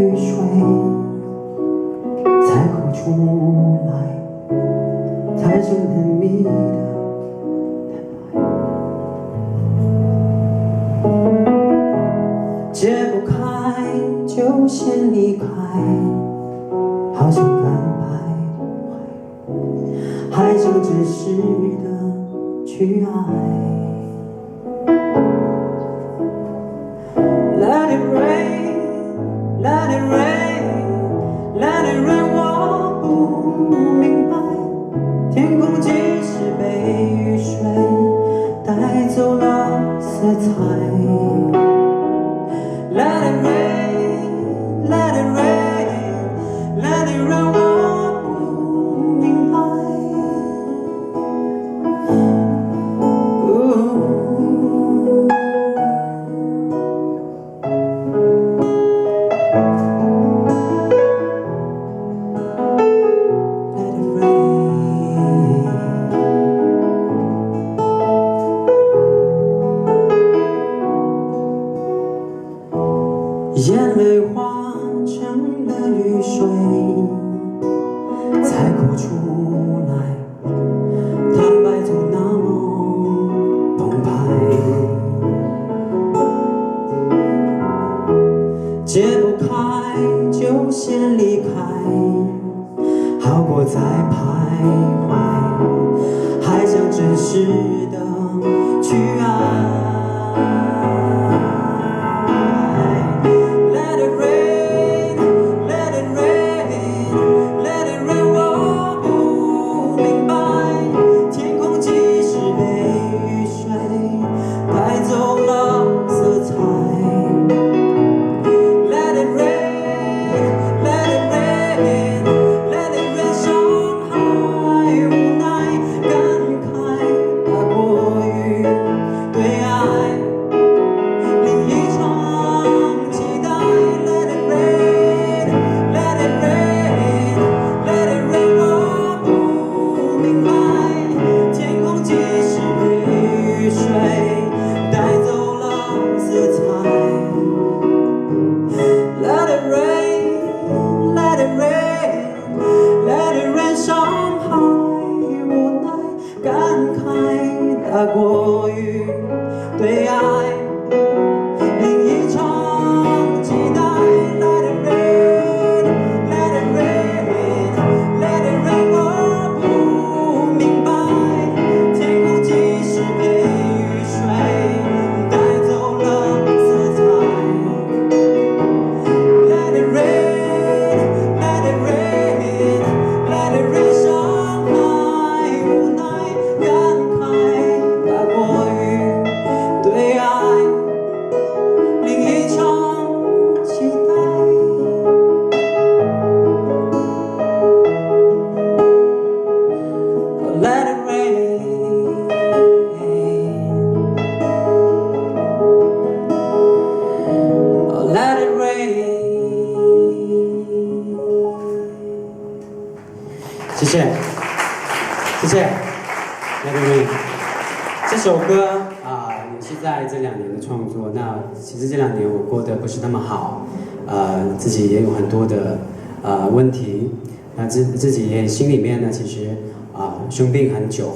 雨水才哭出来，才真甜蜜的解不开就先离开，好想赶徘徊，还想真实的去爱。Let it rain, let it rain, let it rain， 我不明白，天空即使被雨水带走了色彩。Let it rain, let it rain, let it rain， 我不明白。眼泪化成了雨水，才哭出来，坦白就那么澎湃，解不开就先离开，好过再徘徊，还想真实的去爱。大过于对爱另一场期待。Let it rain, let it rain, let it rain， 我不明白，天空即使被雨水带走了色彩。Let it rain, let it rain, let it rain， 伤害无奈感慨。大过于对爱另一场期待。Let it rain, let it rain。谢谢，谢谢。Let it rain。这首歌也是在这2年的创作。那其实这2年我过得不是那么好，自己也有很多的问题。那自己也心里面呢，其实生病很久。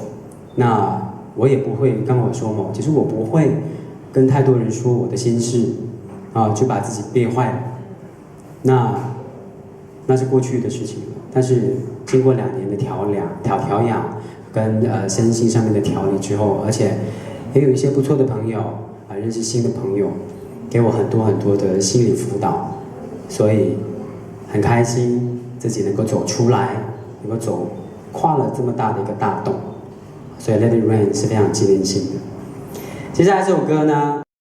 那我也不会，刚我说嘛，其实我不会跟太多人说我的心事就把自己憋坏了。那是过去的事情了。但是经过2年的调养。跟身心上面的调理之后，而且也有一些不错的朋友认识新的朋友，给我很多很多的心理辅导，所以很开心自己能够走出来，能够跨了这么大的一个大洞，所以 Let It Rain 是非常纪念性的。接下来这首歌呢。